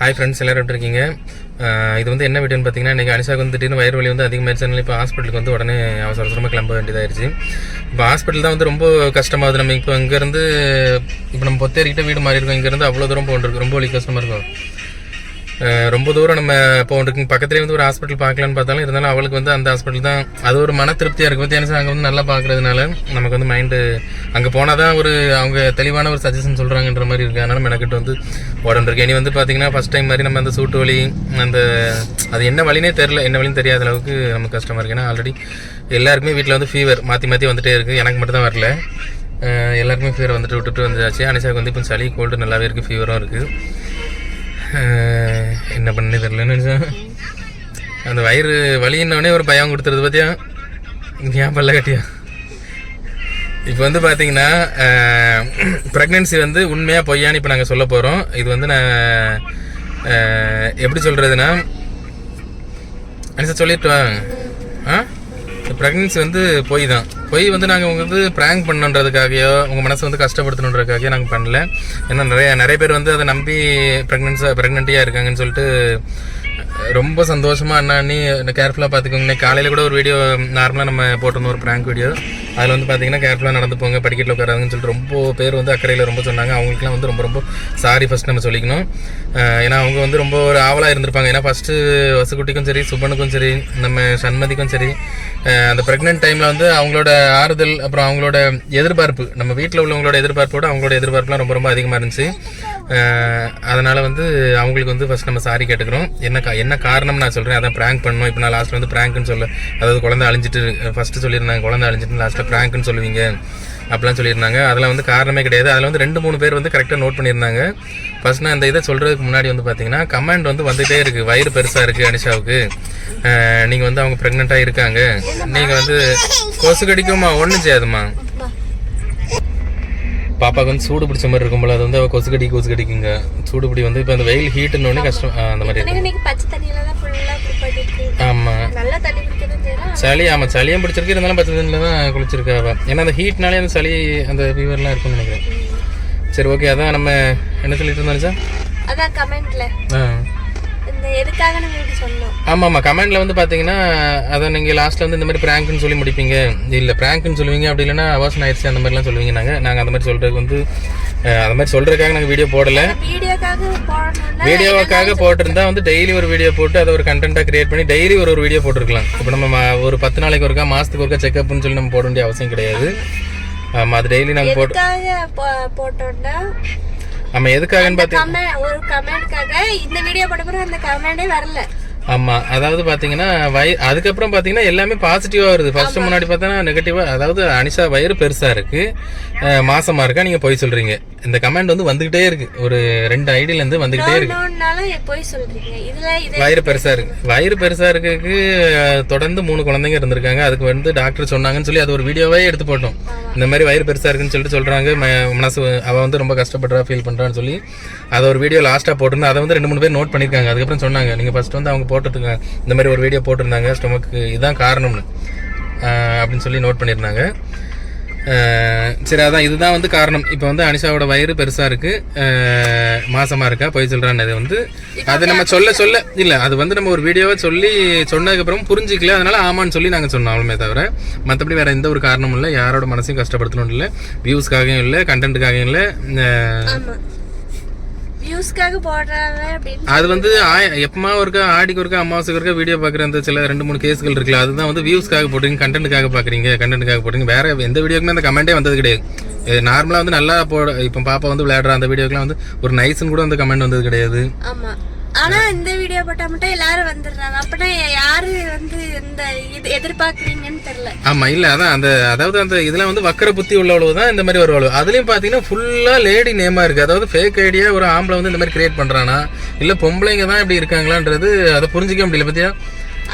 Hi friends, எல்லோரும் எப்படி இருக்கீங்க? இது வந்து என்ன வீடியோன்னு பார்த்தீங்கன்னா, இன்றைக்கி அனிஷாக்கு வந்து திடீர்னு வயிறு வலி வந்து அதிகமாகிடுச்சு. இப்போ ஹாஸ்பிட்டலுக்கு வந்து உடனே அவசரமாக கிளம்ப வேண்டியதாகிடுச்சு. இப்போ ஹாஸ்பிட்டல் தான் வந்து ரொம்ப கஷ்டமாகுது. நம்ம இப்போ இங்கேருந்து இப்போ நம்ம பொத்தேறிக்கிட்ட வீடு மாறி இருக்கோம். இங்கேருந்து அவ்வளோ தூரம் போகிட்டு ரொம்ப வலி கஷ்டமாக இருக்கும். ரொம்ப தூரம் நம்ம போகிட்டு பக்கத்துலேயே வந்து ஒரு ஹாஸ்பிட்டல் பார்க்கலான்னு பார்த்தாலும் இருந்தாலும் அவளுக்கு வந்து அந்த ஹாஸ்பிட்டல் தான் அது ஒரு மன திருப்தியாக இருக்கும். பற்றி அங்கே வந்து நல்லா பார்க்குறதுனால நமக்கு வந்து மைண்டு அங்கே போனால் தான் ஒரு அவங்க தெளிவான ஒரு சஜஷன் சொல்கிறாங்கன்ற மாதிரி இருக்குது. அதனால் மெனக்கிட்டு வந்து உடம்புருக்கு. இனி வந்து பார்த்திங்கன்னா ஃபஸ்ட் டைம் மாதிரி நம்ம அந்த சூட்டு வலி அந்த அது என்ன வலினே தெரில, என்ன வலின்னு தெரியாத அளவுக்கு நமக்கு கஷ்டமாக இருக்குது. ஏன்னா ஆல்ரெடி எல்லாருக்குமே வீட்டில் வந்து ஃபீவர் மாற்றி மாற்றி வந்துகிட்டே இருக்குது. எனக்கு மட்டும் தான் வரல, எல்லாருக்குமே ஃபீவர் வந்துட்டு விட்டுட்டு வந்துச்சு. அனிஷாவுக்கு வந்து இப்போ சளி கோல்டு நல்லாவே இருக்குது, ஃபீவரும் இருக்குது. என்ன பண்ணே தெரிலன்னு அந்த வயிறு வலின்னொடனே ஒரு பயம் கொடுத்துருது. பார்த்தியா ஏன் பல்ல கட்டியா? இப்போ வந்து பார்த்தீங்கன்னா ப்ரெக்னென்சி வந்து உண்மையாக பொய்யான்னு இப்போ நாங்கள் சொல்ல போகிறோம். இது வந்து நான் எப்படி சொல்கிறதுனா, அனிஷா சொல்லிட்டு ப்ரெக்னென்சி வந்து பொய் தான். பொய் வந்து நாங்கள் உங்களுக்கு வந்து ப்ராங்க் பண்ணணுன்றதுக்காகையோ உங்கள் மனசை வந்து கஷ்டப்படுத்தணுன்றதுக்காகையோ நாங்கள் பண்ணல. ஏன்னா நிறைய பேர் வந்து அதை நம்பி ப்ரெக்னென்ட்டியாக இருக்காங்கன்னு சொல்லிட்டு ரொம்ப சந்தோஷமாக அண்ணி கேர்ஃபுல்லாக பார்த்துக்கோங்க. இன்னைக்கு காலையில் கூட ஒரு வீடியோ நார்மலாக நம்ம போட்டிருந்தோம், ஒரு ப்ராங்க் வீடியோ. அதில் வந்து பார்த்தீங்கன்னா கேர்ஃபுல்லாக நடந்து போங்க, படிக்கட்டில் உட்காராதுன்னு சொல்லிட்டு ரொம்ப பேர் வந்து அக்கறையில் ரொம்ப சொன்னாங்க. அவங்களுக்குலாம் வந்து ரொம்ப ரொம்ப சாரி ஃபஸ்ட் நம்ம சொல்லிக்கணும். ஏன்னா அவங்க வந்து ரொம்ப ஒரு ஆவலாக இருந்திருப்பாங்க. ஏன்னா ஃபஸ்ட்டு வசுக்குட்டிக்கும் சரி, சுபனுக்கும் சரி, நம்ம சண்மதிக்கும் சரி, அந்த ப்ரெக்னென்ட் டைமில் வந்து அவங்களோட ஆறுதல் அப்புறம் அவங்களோட எதிர்பார்ப்பு, நம்ம வீட்டில் உள்ளவங்களோட எதிர்பார்ப்போடு அவங்களோட எதிர்பார்ப்புலாம் ரொம்ப ரொம்ப அதிகமாக இருந்துச்சு. அதனால் வந்து அவங்களுக்கு வந்து ஃபஸ்ட் நம்ம சாரி கேட்டுக்கிறோம். என்ன காரணம் நான் சொல்கிறேன், அதான் ப்ராங்க் பண்ணணும். இப்போ நான் லாஸ்ட்டில் வந்து ப்ராங்க்னு சொல்ல, அதாவது குழந்தை அழிஞ்சிட்டு ஃபஸ்ட்டு சொல்லியிருந்தாங்க, குழந்தை அழிஞ்சிட்டு லாஸ்ட்டில் ப்ராங்க்னு சொல்லுவீங்க அப்படிலாம் சொல்லியிருந்தாங்க. அதில் வந்து காரணமே கிடையாது. அதில் வந்து 2-3 பேர் வந்து கரெக்டாக நோட் பண்ணியிருந்தாங்க. ஃபஸ்ட் நான் இந்த இதை சொல்கிறதுக்கு முன்னாடி வந்து பார்த்தீங்கன்னா கமெண்ட் வந்து வந்துகிட்டே இருக்குது. வயிறு பெருசாக இருக்குது அனிஷாவுக்கு, நீங்கள் வந்து அவங்க ப்ரெக்னெண்ட்டாக இருக்காங்க, நீங்கள் வந்து கொசு கடிக்குமா, ஒன்றும் செய்யாதுமா, பாப்பாவுக்கு வந்து சூடு பிடிச்ச மாதிரி இருக்கும் போல, அது வந்து அவள் கொசு கடிக்குங்க. சூடு பிடி வந்து இப்போ அந்த வெயில் ஹீட்டுன்னு கஷ்டம் அந்த மாதிரி ஆமாம் சளி. ஆமாம் சளியும் பிடிச்சிருக்கு, இருந்தாலும் பச்சை தண்ணியில் தான் குளிச்சிருக்கா அவள். ஏன்னா அந்த ஹீட்னாலே அந்த சளி அந்த ஃபீவர்லாம் இருக்கும்னு நினைக்கிறேன். சரி, ஓகே. அதான் நம்ம என்ன சொல்லிட்டு இருந்தோம் சார், அதான் கமெண்ட்ல எதுக்காக நம்ம இப்படி சொன்னோம். ஆமாம் கமெண்ட்ல வந்து பார்த்தீங்கன்னா அதான் நீங்கள் லாஸ்ட்டில் வந்து இந்த மாதிரி ப்ராங்க்னு சொல்லி முடிப்பீங்க, இல்லை ப்ராங்க்னு சொல்லுவீங்க, அப்படி இல்லைன்னா அவசரம் ஆயிடுச்சு அந்த மாதிரிலாம் சொல்லுவீங்க. நாங்கள் அந்த மாதிரி சொல்கிறதுக்கு வந்து அந்த மாதிரி சொல்கிறதுக்காக நாங்கள் வீடியோ போடலை. வீடியோவுக்காக போட்டிருந்தா வந்து டெய்லி ஒரு வீடியோ போட்டு அதை ஒரு கண்டென்ட்டாக கிரியேட் பண்ணி டெய்லி ஒரு வீடியோ போட்டிருக்கலாம். இப்போ நம்ம ஒரு 10 நாளைக்கு ஒருக்கா, மாதத்துக்கு ஒருக்கா செக்அப்னு சொல்லி நம்ம போட வேண்டிய அவசியம் கிடையாது. ஆமாம், அது டெய்லி நாங்கள் போட்டோம்னா ஆமா எதுக்காகன்னு பார்த்தீங்கன்னா ஒரு கமெண்ட்காக இந்த வீடியோ போட்ட பிறகு அந்த கமெண்டே வரல. ஆமா, அதாவது பாத்தீங்கன்னா அதுக்கப்புறம் பாத்தீங்கன்னா எல்லாமே பாசிட்டிவா வருது. ஃபர்ஸ்ட் முன்னாடி பார்த்தா நெகட்டிவா, அதாவது அனிஷா வயிறு பெருசா இருக்கு, மாசமா இருக்கா, நீங்க போய் சொல்றீங்க. இந்த கமெண்ட் வந்து வந்துகிட்டே இருக்கு, ஒரு 2 ஐடியில இருந்து வந்துகிட்டே இருக்கு. வயிறு பெருசா இருக்கு தொடர்ந்து 3 குழந்தைங்க இருந்திருக்காங்க. அதுக்கு வந்து டாக்டர் சொன்னாங்கன்னு சொல்லி அது ஒரு வீடியோவே எடுத்து போட்டோம். இந்த மாதிரி வயிறு பெருசா இருக்குன்னு சொல்லிட்டு சொல்றாங்க, மனசு அவ வந்து ரொம்ப கஷ்டப்படுறா, ஃபீல் பண்றான்னு சொல்லி அதை ஒரு வீடியோ லாஸ்டா போட்டிருந்தா அதை வந்து 2-3 பேர் நோட் பண்ணிருக்காங்க. அதுக்கப்புறம் சொன்னாங்க, நீங்க ஃபர்ஸ்ட் வந்து அவங்க போட்டுருங்க இந்த மாதிரி ஒரு வீடியோ போட்டிருந்தாங்க, ஸ்டொமக்கு இதுதான் காரணம்னு அப்படின்னு சொல்லி நோட் பண்ணியிருந்தாங்க. சரி, அதான் இதுதான் வந்து காரணம். இப்போ வந்து அனிஷாவோட வயிறு பெருசாக இருக்குது, மாசமாக இருக்கா, போய் சொல்கிறான்னு அது வந்து அது நம்ம சொல்ல இல்லை, அது வந்து நம்ம ஒரு வீடியோவை சொல்லி சொன்னதுக்கப்புறம் புரிஞ்சிக்கல, அதனால ஆமான்னு சொல்லி நாங்கள் சொன்னோம் அவ்வளோமே தவிர மற்றபடி வேறு எந்த ஒரு காரணமும் இல்லை. யாரோட மனசையும் கஷ்டப்படுத்தணும் இல்லை, வியூஸ்க்காகவும் இல்லை, கண்டென்ட்டுக்காகவும் இல்லை. அது வந்து எப்பமா ஒருக்கா, ஆடிக்கு ஒருக்கா, அமாவாசைக்கு ஒருக்கா வீடியோ பாக்குற அந்த சில 2-3 கேஸ்கள் இருக்குல்ல, அதுதான் வந்து வியூஸ்க்காக போடுறீங்க, கண்டென்ட்டுக்காக பாக்குறீங்க, கண்டென்ட்டுக்காக போடுறீங்க. வேற எந்த வீடியோக்குமே அந்த கமெண்டே வந்தது கிடையாது. நார்மலா வந்து நல்லா இப்போ பாப்பா வந்து விளையாடுற அந்த வீடியோக்கெல்லாம் வந்து ஒரு நைஸ்ன்னு கூட அந்த கமெண்ட் வந்தது கிடையாது. ஆனா இந்த வீடியோ போட்டா மட்டும் எல்லாரும் வந்துடுறாங்க. அப்படின்னா யாரு வந்து இந்த எதிர்பார்க்கறீங்கன்னு தெரியல. ஆமா, இல்ல அதான் அந்த அதாவது அந்த இதுல வந்து வக்கர புத்தி உள்ளவளவு தான் இந்த மாதிரி வருவாள். அதுலயும் பாத்தீங்கன்னா ஃபுல்லா லேடி நேமா இருக்கு. அதாவது ஃபேக் ஐடியா ஒரு ஆம்பளை வந்து இந்த மாதிரி கிரியேட் பண்றானா, இல்ல பொம்பளைங்க தான் இப்படி இருக்காங்களான்றது அதை புரிஞ்சிக்க முடியல. பத்தியா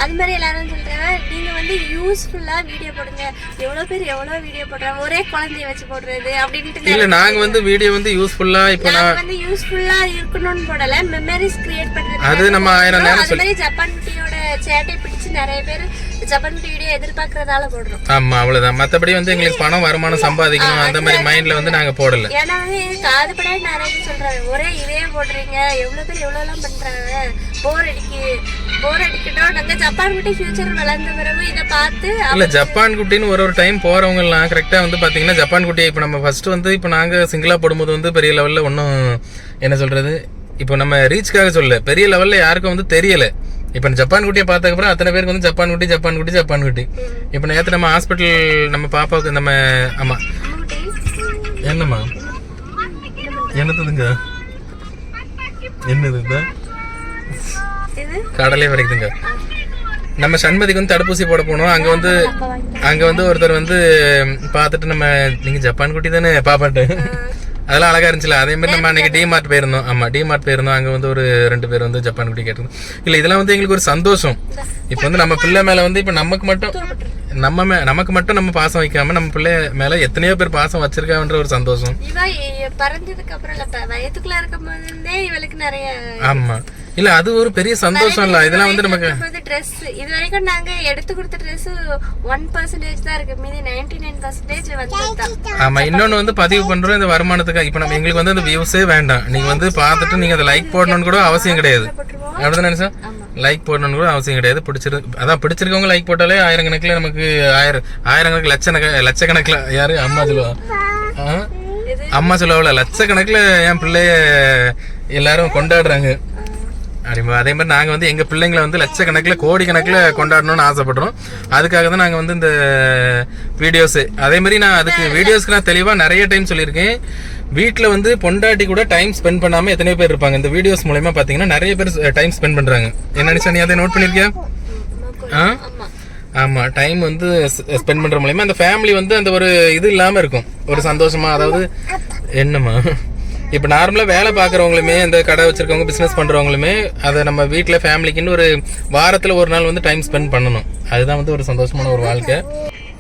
அது மாதிரி எல்லாரும் சொல்றாங்க, நீங்க வந்து யூஸ்ஃபுல்லா வீடியோ போடுங்க. எவ்வளவு பேர் எவ்வளவு வீடியோ போடுறாங்க, ஒரே குழந்தைய வச்சு போடுறது அப்படின்ட்டு. இல்ல, நாங்க வந்து வீடியோ வந்து யூஸ்ஃபுல்லா இப்போ நான் வந்து யூஸ்ஃபுல்லா இருக்கணும்னு போடல, மெமரிஸ் கிரியேட் பண்றது. அது நம்ம 1000 நேரம் சொல்லி ஜப்பான் குட்டியோட சேட்டை பிடிச்சு நிறைய பேர் ஜப்பான் குட்டி வீடியோ எதிர்பார்க்கறதால போடுறோம். ஆமா அவ்வளவுதான். மத்தபடி வந்து எங்களுக்கு பணம் வருமானம் சம்பாதிக்கணும் அந்த மாதிரி மைண்ட்ல வந்து நாங்க போடல. ஏன்னா வந்து காது பட நிறைய சொல்றாங்க, ஒரே இதே போடுறீங்க, எவ்வளவு பேர் எவ்வளவு எல்லாம் பண்றாங்க, போர் அடிக்கட்டும். நாங்க ஜப்பான் குட்டி ஃபியூச்சர் வளர்ந்த பிறகு இதை பார்த்து இல்ல ஜப்பான் குட்டின்னு ஒரு டைம் போறவங்க எல்லாம் கரெக்டா வந்து பாத்தீங்கன்னா ஜப்பான் குட்டியை இப்ப நம்ம ஃபர்ஸ்ட் வந்து இப்ப நாங்க சிங்கிளா போடும்போது வந்து பெரிய லெவல்ல ஒன்னும் என்ன சொல்றது இப்போ நம்ம ரீச்காக சொல்ல பெரிய லெவல்ல யாருக்கும் வந்து தெரியல. இப்ப ஜப்பான் குட்டியை பார்த்ததுக்கப்புறம் அத்தனை பேருக்கு வந்து ஜப்பான் குட்டி. இப்ப நேற்று நம்ம ஹாஸ்பிட்டல் நம்ம பாப்பாவுக்கு நம்ம ஆமா என்னம்மா என்னதுங்க என்னது கடலே வரைக்குதுங்க. நம்ம சண்மதிக்கு வந்து தடுப்பூசி போட போனோம். அங்க வந்து ஒருத்தர் வந்து பார்த்துட்டு நம்ம நீங்க ஜப்பான் குட்டி தானே பாப்பாட்டு அதெல்லாம் அழகா இருந்துச்சுல. அதே மாதிரி நம்ம அன்னைக்கு டிமார்ட் போயிருந்தோம். ஆமா டிமார்ட் போயிருந்தோம். அங்க வந்து ஒரு 2 பேர் வந்து ஜப்பான் குட்டி கேட்டிருந்தோம். இல்ல இதெல்லாம் வந்து எங்களுக்கு ஒரு சந்தோஷம். இப்ப வந்து நம்ம பிள்ளை மேல வந்து இப்ப நமக்கு மட்டும் நம்ம பாசம் வைக்காம நம்ம பிள்ளை மேல எத்தனையோ பேர் பாசம் வச்சிருக்கான்ற ஒரு சந்தோஷம். பறந்ததுக்கு அப்புறம் வயதுக்குள்ள இருக்கும் போதே இவளுக்கு நிறைய ஆமா இல்ல அது ஒரு பெரிய சந்தோஷம் இல்ல. இதெல்லாம் வந்து நமக்கு ட்ரெஸ் இது வரைக்கும் நாங்க எடுத்து கொடுத்த ட்ரெஸ் 1% தான் இருக்கு, மீதி 99% வந்து. ஆமா இன்னொன்னு வந்து பதிவு பண்றோம் இந்த வருமானத்துக்கு. இப்ப நம்ம எங்களுக்கு வந்து அந்த வியூஸே வேண்டாம், நீங்க வந்து பார்த்துட்டு நீங்க அதை லைக் போடணும்னு கூட அவசியம் கிடையாது. அப்படிதான் நினைச்சா லைக் போடணும்னு கூட அவசியம் கிடையாது. பிடிச்சிருக்கவங்க லைக் போட்டாலே ஆயிரக்கணக்கில் நமக்கு ஆயிரக்கணக்கில் லட்சக்கணக்கில் யாரு அம்மா சொல்லுவாள் லட்சக்கணக்கில் என் பிள்ளைய எல்லாரும் கொண்டாடுறாங்க. அதே மாதிரி நாங்கள் வந்து எங்கள் பிள்ளைங்களை வந்து லட்சக்கணக்கில் கோடிக்கணக்கில் கொண்டாடணும்னு ஆசைப்படுறோம். அதுக்காக தான் நாங்கள் வந்து இந்த வீடியோஸு அதே மாதிரி நான் அதுக்கு வீடியோஸ்க்கு நான் தெளிவாக நிறைய டைம் சொல்லியிருக்கேன். வீட்டில் வந்து பொண்டாட்டி கூட டைம் ஸ்பெண்ட் பண்ணாமல் எத்தனையோ பேர் இருப்பாங்க. இந்த வீடியோஸ் மூலமா பார்த்தீங்கன்னா நிறைய பேர் டைம் ஸ்பெண்ட் பண்ணுறாங்க. என்ன நினைச்சா நீ அதை நோட் பண்ணியிருக்கியா? ஆமா டைம் வந்து ஸ்பெண்ட் பண்ற மூலமா அந்த ஃபேமிலி வந்து அந்த ஒரு இது இல்லாம இருக்கும், ஒரு சந்தோஷமா. அதாவது என்னமா இப்போ நார்மலாக வேலை பார்க்குறவங்களுமே இந்த கடை வச்சிருக்கவங்க பிஸ்னஸ் பண்ணுறவங்களுமே அதை நம்ம வீட்டில் ஃபேமிலிக்குன்னு ஒரு வாரத்தில் ஒரு நாள் வந்து டைம் ஸ்பெண்ட் பண்ணணும். அதுதான் வந்து ஒரு சந்தோஷமான ஒரு வாழ்க்கை.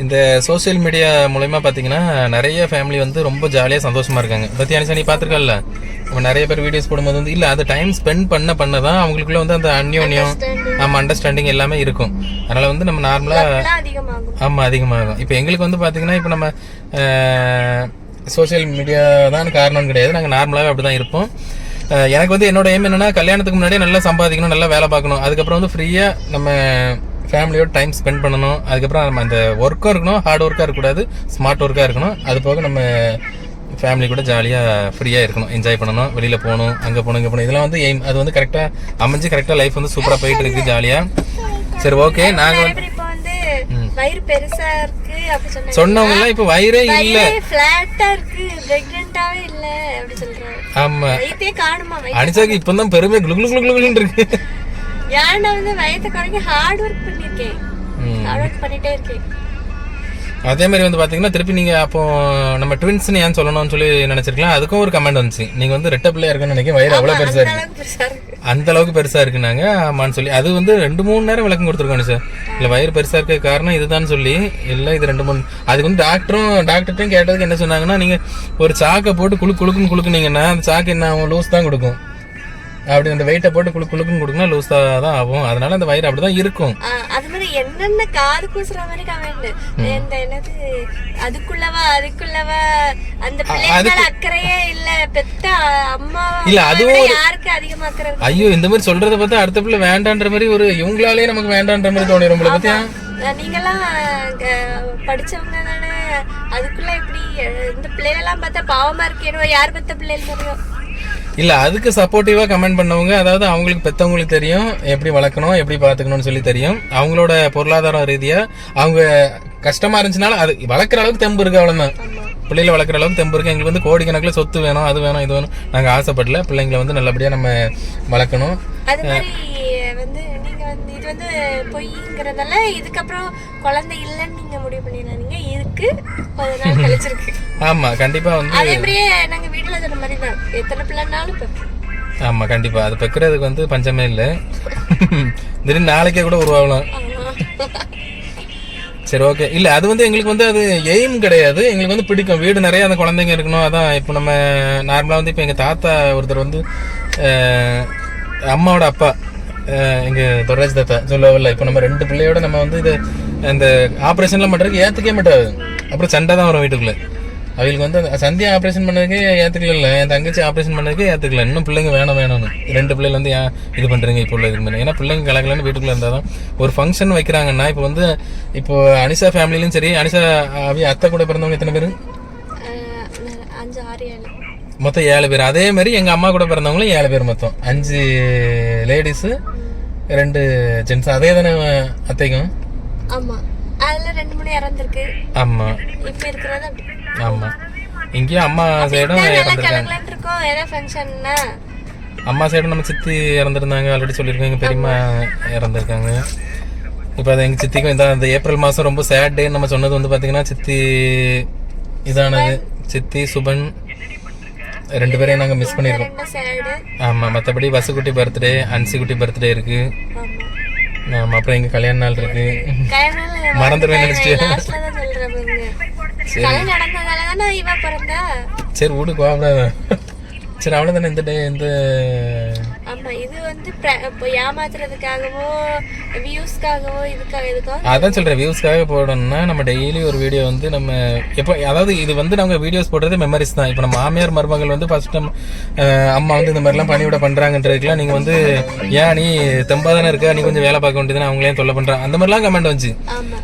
இந்த சோசியல் மீடியா மூலமா பார்த்தீங்கன்னா நிறைய ஃபேமிலி வந்து ரொம்ப ஜாலியாக சந்தோஷமா இருக்காங்க. பத்தி அனிஷா நீ பார்த்துருக்கல, நம்ம நிறைய பேர் வீடியோஸ் போடும்போது வந்து இல்லை அதை டைம் ஸ்பெண்ட் பண்ண தான் அவங்களுக்குள்ள வந்து அந்த அந்யோன்யம் அண்டர்ஸ்டாண்டிங் எல்லாமே இருக்கும். அதனால வந்து நம்ம நார்மலாக அதிகமாகும். இப்போ எங்களுக்கு வந்து பார்த்தீங்கன்னா இப்போ நம்ம சோசியல் மீடியா தான் காரணம்னு கிடையாது, நாங்கள் நார்மலாகவே அப்படி தான் இருப்போம். எனக்கு வந்து என்னோட எய்ம் என்னன்னா கல்யாணத்துக்கு முன்னாடியே நல்லா சம்பாதிக்கணும், நல்லா வேலை பார்க்கணும், அதுக்கப்புறம் வந்து ஃப்ரீயாக நம்ம ஃபேமிலியோட டைம் ஸ்பெண்ட் பண்ணணும். அதுக்கப்புறம் நம்ம அந்த ஒர்க்கும் இருக்கணும், ஹார்ட் ஒர்க்காக இருக்கக்கூடாது, ஸ்மார்ட் ஒர்க்காக இருக்கணும். அது போக நம்ம ஃபேமிலி கூட ஜாலியாக ஃப்ரீயாக இருக்கணும், என்ஜாய் பண்ணணும், வெளியில் போகணும், அங்கே போகணும், இங்கே போகணும். இதெல்லாம் வந்து எய்ம். அது வந்து கரெக்டாக அமைஞ்சு கரெக்டாக லைஃப் வந்து சூப்பராக போயிட்டு இருக்கு ஜாலியாக. சரி ஓகே. நாங்கள் வந்து வயிறு பெருசா இருக்கு அப்படி சொன்னாங்க. சொன்னவங்க எல்லாம் இப்ப வயிறே இல்ல, ஃபிளாட்டா இருக்கு, பிரெக்னன்ட்டாவே இல்ல அப்படி சொல்றாங்க. ஆமா வயித்தே காணுமா? அனிஷாக்கு இப்பதான் பெருமை குளு குளு குளு குளுன்னு இருக்கு. ஏன்னா வந்து வயித்தை குறைக்க ஹார்ட் ஒர்க் பண்ணிருக்கேன், ஹார்ட் ஒர்க் பண்ணிட்டே இருக்கேன். அதே மாதிரி வந்து பாத்தீங்கன்னா திருப்பி நீங்க அப்போ நம்ம ட்வின்ஸ்னு ஏன் சொல்லணும்னு சொல்லி நினைச்சிருக்கலாம். அதுக்கும் ஒரு கமெண்ட் வந்துச்சு, நீங்க வந்து ரெட்ட பிள்ளையா இருக்குன்னு நினைக்க வயிறு அவ்வளவு பெருசா இருக்கு, அந்த அளவுக்கு பெருசா இருக்குனாங்க. ஆமான்னு சொல்லி அது வந்து 2-3 நேரம் விளக்கம் கொடுத்துருக்கோம் சார். இல்ல வயிறு பெருசா இருக்க காரணம் இதுதான் சொல்லி இல்ல இது 2-3 அதுக்கு வந்து டாக்டர்ட்டையும் கேட்டதுக்கு என்ன சொன்னாங்கன்னா, நீங்க ஒரு சாக்கை போட்டு குளுக்குனீங்கன்னா அந்த சாக்கு என்ன ஆகும், லூஸ் தான் கொடுக்கும். அப்படி அந்த வெயிட்டை போட்டு குளுக்குன்னு கொடுக்கணும், லூஸா தான் ஆகும். அதனால அந்த வயிறு அப்படிதான் இருக்கும். அது மாதிரி என்னென்ன காது கூசுற மாதிரி கமெண்ட், இந்த என்னது அதுக்குள்ளவா அந்த பிள்ளைங்கள அக்கறையே இல்ல, பெத்த அம்மா இல்ல அதுவும் யாருக்கு அதிகமா அக்கறை? ஐயோ இந்த மாதிரி சொல்றத பார்த்தா அடுத்த பிள்ளை வேண்டான்ற மாதிரி ஒரு இவங்களாலே நமக்கு வேண்டான்ற மாதிரி தோணிரும். உங்களை பத்தியா நீங்கெல்லாம் படிச்சவங்க தானே, அதுக்குள்ள எப்படி இந்த பிள்ளைகளெல்லாம் பார்த்தா பாவமா இருக்கேனோ, யார் பெத்த பிள்ளைகள் தெரியும் இல்ல. அதுக்கு சப்போர்ட்டிவா கமெண்ட் பண்ணவங்க, அதாவது அவங்களுக்கு பெத்தவங்களுக்கு தெரியும் எப்படி வளர்க்கணும், எப்படி பாத்துக்கணும்னு சொல்லி தெரியும். அவங்களோட பொருளாதார ரீதியா அவங்க கஷ்டமா இருந்துச்சுனால அது வளர்க்குற அளவுக்கு தெம்பு இருக்கு, அவ்வளவுதான். பிள்ளைகளை வளர்க்குற அளவுக்கு தெம்பு இருக்கு. எங்களுக்கு வந்து கோடிக்கணக்கில் சொத்து வேணும், அது வேணும், இது வேணும் நாங்கள் ஆசைப்படல. பிள்ளைங்களை வந்து நல்லபடியா நம்ம வளர்க்கணும். அது மாதிரி வந்து நீங்க வந்து இது வந்து பொய்ங்கிறதால இதுக்கப்புறம் குழந்தை இல்லைன்னு நீங்க முடிவு பண்ணிடாதீங்க, இருக்கு, கொஞ்ச நாள் கழிச்சிருக்கு. ஆமா கண்டிப்பா வந்து அதே மாதிரியே நாங்க வீட்டுல சொன்ன மாதிரி தான், எத்தனை பிள்ளைனாலும் ஆமா கண்டிப்பா அது பெக்கிறதுக்கு வந்து பஞ்சமே இல்லை. திடீர்னு நாளைக்கே கூட உருவாகலாம். சரி ஓகே. இல்ல அது வந்து எங்களுக்கு வந்து அது எய்ம் கிடையாது, எங்களுக்கு வந்து பிடிக்கும். வீடு நிறைய அந்த குழந்தைங்க இருக்கணும். அதான் இப்போ நம்ம நார்மலா வந்து இப்போ எங்க தாத்தா ஒருத்தர் வந்து அம்மாவோட அப்பா எங்க தொரராஜ் தாத்தா சொல்லவில்லை, இப்போ நம்ம 2 பிள்ளையோட நம்ம வந்து இது இந்த ஆப்ரேஷன்லாம் பண்ணுறதுக்கு ஏற்றுக்கவே மாட்டாது. அப்புறம் சண்டை தான் வரும் வீட்டுக்குள்ளே. அவங்களுக்கு வந்து சந்தியா ஆப்ரேஷன் பண்ணதுக்கே ஏற்றுக்கல, என் தங்கச்சி ஆப்ரேஷன் பண்ணதுக்கே ஏற்றுக்கல. இன்னும் பிள்ளைங்க வேணும்னு 2 பிள்ளைகள் வந்து ஏன் இது பண்ணுறீங்க இப்போ உள்ள இதுக்கு. ஏன்னா பிள்ளைங்க கலக்கலன்னு வீட்டுக்குள்ளே இருந்தால் தான் ஒரு ஃபங்க்ஷன் வைக்கிறாங்கன்னா. இப்போ வந்து இப்போ அனிஷா ஃபேமிலிலும் சரி, அனிஷா அத்தை கூட பிறந்தவங்க எத்தனை பேர்? 5 6 7 மொத்தம் 7 பேர். அதே மாதிரி எங்கள் அம்மா கூட பிறந்தவங்களும் 7 பேர். மொத்தம் 5 லேடிஸு 2 ஜென்ஸ். அதே தானே அத்தைக்கும்? ஆமா, அதுல 2 3 இறந்திருக்கு. ஆமா, இப்ப இருக்கிறது அப்படி. ஆமா, இங்கேயும் அம்மா சைடும் இறந்துருக்காங்க. இருக்கோம் ஏதோ ஃபங்க்ஷன்னா அம்மா சைடும் நம்ம சித்தி இறந்துருந்தாங்க, ஆல்ரெடி சொல்லியிருக்காங்க. எங்கள் பெரியம்மா இறந்துருக்காங்க. இப்போ அது எங்கள் சித்திக்கும் இந்த ஏப்ரல் மாதம் ரொம்ப சேட் டே நம்ம சொன்னது வந்து பார்த்தீங்கன்னா சித்தி இதானது. சித்தி சுபன் 2 பேரையும் நாங்கள் மிஸ் பண்ணியிருக்கோம். ஆமாம், மற்றபடி வசுக்குட்டி பர்த்டே, அன்சிக்குட்டி பர்த்டே இருக்கு. ஆமாம், அப்புறம் எங்கள் கல்யாண நாள் இருக்கு. மறந்துடுவேன் நினைச்சிட்டு. சரி வீடு கோவப்படாத. சரி அவ்வளோதானே இந்த டே. இந்த ஆமா, இது வந்து ஏமாத்துறதுக்காகவோ வியூஸ்க்காகவோ இதுக்கோ அதான் சொல்றேன். வியூஸ்க்காக போடணும்னா நம்ம டெய்லி ஒரு வீடியோ வந்து நம்ம எப்போ, அதாவது இது வந்து நாங்கள் வீடியோஸ் போடுறது மெமரிஸ் தான். இப்போ நம்ம மாமியார் மருமகள் வந்து ஃபர்ஸ்ட் டைம் அம்மா வந்து இந்த மாதிரிலாம் பணிவிட பண்றாங்கன்றதுக்குலாம் நீங்கள் வந்து ஏன் நீ தெம்பா தானே இருக்கா, நீ கொஞ்சம் வேலை பார்க்க வேண்டியதுன்னு அவங்களே தொல்லை பண்றாங்க அந்த மாதிரிலாம் கமெண்ட் வந்துச்சு.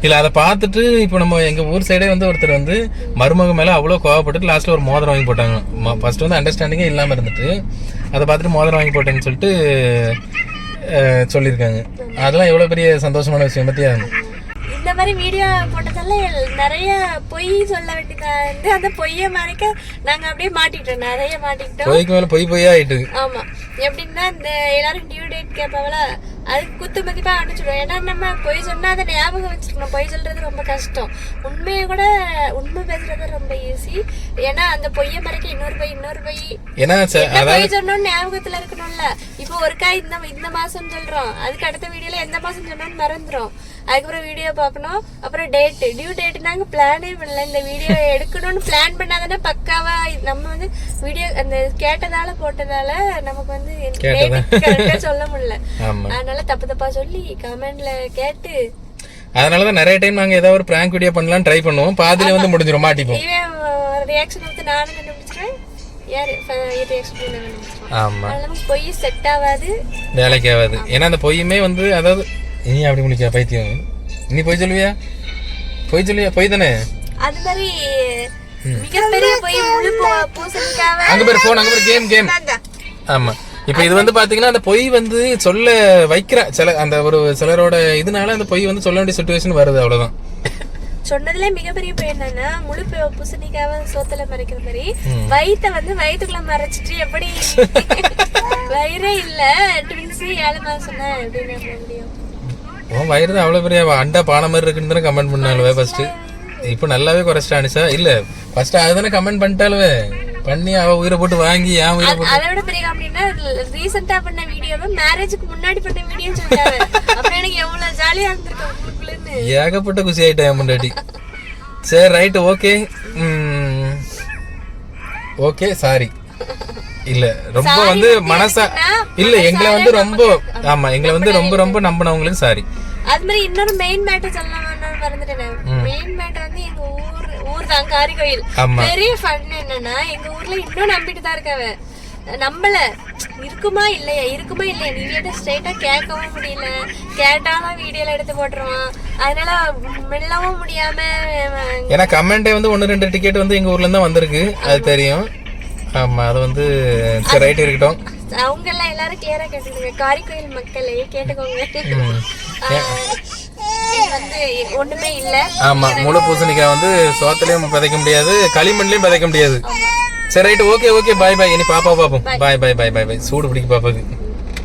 இல்லை அதை பார்த்துட்டு இப்போ நம்ம எங்கள் ஊர் சைடே வந்து ஒருத்தர் வந்து மருமக மேலே அவ்வளோ கோவப்பட்டு லாஸ்ட்டில் ஒரு மோதிரம் வாங்கி போட்டாங்க. ஃபர்ஸ்ட் வந்து அண்டர்ஸ்டாண்டிங்கே இல்லாமல் இருந்துட்டு அதை பார்த்துட்டு மோதிரம் வாங்கி போட்டேன்னு சொல்லிட்டு சொல்லியிருக்காங்க. அதெல்லாம் எவ்வளோ பெரிய சந்தோஷமான விஷயம் பத்தியா. இந்த மாதிரி வீடியோ போட்டதால நிறைய பொய் சொல்ல வேண்டியதா இருந்து அந்த பொய்யை மறைக்க நாங்க அப்படியே மாட்டிக்கிட்டோம். நிறைய மாட்டிக்கிட்டோம். பொய்க்கு மேல பொய் ஆயிட்டு. ஆமா, எப்படின்னா இந்த எல்லாரும் டியூ டேட் கேட்பாங்களா, அதுக்கு குத்து மதிப்பா அனுப்பிச்சிடுவோம். ஏன்னா நம்ம பொய் சொன்னா அதை ஞாபகம் வச்சுக்கணும். பொய் சொல்றது ரொம்ப கஷ்டம். உண்மையை கூட உண்மை பேசுறது ரொம்ப ஈஸி. ஏன்னா அந்த பொய்யை மறைக்க இன்னொரு பொய் ஏன்னா பொய் சொன்னோம்னு ஞாபகத்துல இருக்கணும்ல. இப்போ ஒருக்கா இந்த மாசம் சொல்றோம், அதுக்கு அடுத்த வீடியோல எந்த மாசம் சொன்னோம்னு மறந்துடும். அதுக்கப்புறம் வீடியோ பார்க்கணும். அப்புறம் டியூ டேட் நாங்க பிளானே பண்ணல. இந்த வீடியோ எடுக்கணும்னு பிளான் பண்ணாதானே பக்காவா நம்ம வந்து வீடியோ அந்த கேட்டதால போட்டதால நமக்கு வந்து சொல்ல முடியல. அதனால தப்பா சொல்லி கமெண்ட்ல கேட்டு அதனாலதான் நிறைய டைம் நாங்க ஏதாவது ஒரு பிராங்க் வீடியோ பண்ணலாம் ட்ரை பண்ணுவோம். பாதியில வந்து முடிஞ்சிரும், மாட்டிப்போம். ரியாக்ஷன் வந்து நானும் கண்டுபிடிச்சிருவேன், ஆமா, பொய் செட் ஆகாது, வேலைக்கு ஆகாது. ஏன்னா அந்த பொய்யுமே வந்து அதாவது நீ அப்படி முடிக்க பைத்தியம், நீ பொய் சொல்லுவியா பொய் தானே. அது மாதிரி மிகப்பெரிய பொய் முழு பூசணிக்காவ அங்க பேர் போன், அங்க பேர் கேம். ஆமா, இப்ப இது வந்து பாத்தீங்கன்னா அந்த பொய் வந்து சொல்ல வைக்கிற அந்த ஒரு சிலரோட இதனால அந்த பொய் வந்து சொல்ல வேண்டிய சிச்சுவேஷன் வருது. அவ்வளவுதான். சொன்னதுல மிகப்பெரிய பொய் என்னன்னா முழு பூசணிக்காவ சோத்துல மறைக்கிற மாதிரி வயிற்றுக்குள்ள மறைச்சிட்டு எப்படி வயிறே இல்ல ட்வின்ஸ் 7 மாசம் சொன்ன எப்படின்னு முடியும். உன் வயிறு தான் அவ்வளவு பெரிய அண்டா பானை மாதிரி இருக்குன்னு தானே கமெண்ட் பண்ணாலுவே ஃபர்ஸ்ட். இப்போ நல்லாவே குறைச்சிட்டா அனிஷா. இல்ல ஃபர்ஸ்ட் அதுதானே கமெண்ட் பண்ணிட்டாலுவே பண்ணி அவ உயிரை போட்டு வாங்கி ஏன் உயிரை போட்டு. அதை விட பெரிய அப்படின்னா ரீசெண்டா பண்ண வீடியோவை மேரேஜுக்கு முன்னாடி பண்ண வீடியோ சொல்லிட்டாரு. அப்புறம் எனக்கு எவ்வளவு ஜாலியா இருந்திருக்கு உங்களுக்குள்ளன்னு. ஏகப்பட்ட குசி ஆயிட்டேன் முன்னாடி. சரி ரைட், ஓகே சாரி. இல்ல ரொம்ப வந்து மனசா இல்ல எங்களை வந்து ரொம்ப எங்களை வந்து ரொம்ப நம்பினவங்களுக்கு சாரி. அது மாதிரி இன்னொரு மெயின் மேட்டர் சொல்லலாம்னு மறந்துட்டேன். மெயின் மேட்டர் வந்து எங்க ஊர் தான் காரிகோயில். பெரிய ஃபன் என்னன்னா எங்க ஊர்ல இன்னும் நம்பிட்டு தான் இருக்காவ. நம்பல இருக்குமா இல்லையா நீ கேட்ட ஸ்ட்ரைட்டா கேட்கவும் முடியல. கேட்டாலும் வீடியோல எடுத்து போட்டுருவான். அதனால மெல்லவும் முடியாம. ஏன்னா கமெண்டே வந்து 1-2 டிக்கெட் வந்து எங்க ஊர்ல இருந்தா வந்திருக்கு, அது தெரியும். ஆமா, அது வந்து சரி ரைட் இருக்கட்டும். அவங்க எல்லாம் எல்லாரும் கிளியரா கேட்டுக்கோங்க, காரிக்கோயில் மக்களே கேட்டுக்கோங்க. வந்து ஒண்ணுமே இல்ல. ஆமா, முழு பூசணிக்காய் வந்து சோத்துலயும் பதைக்க முடியாது, களிமண்லயும் பதைக்க முடியாது. சரி ரைட், ஓகே பாய். இனி பாப்பா பாப்போம். பாய். சூடு பிடிக்க பாப்பாக்கு.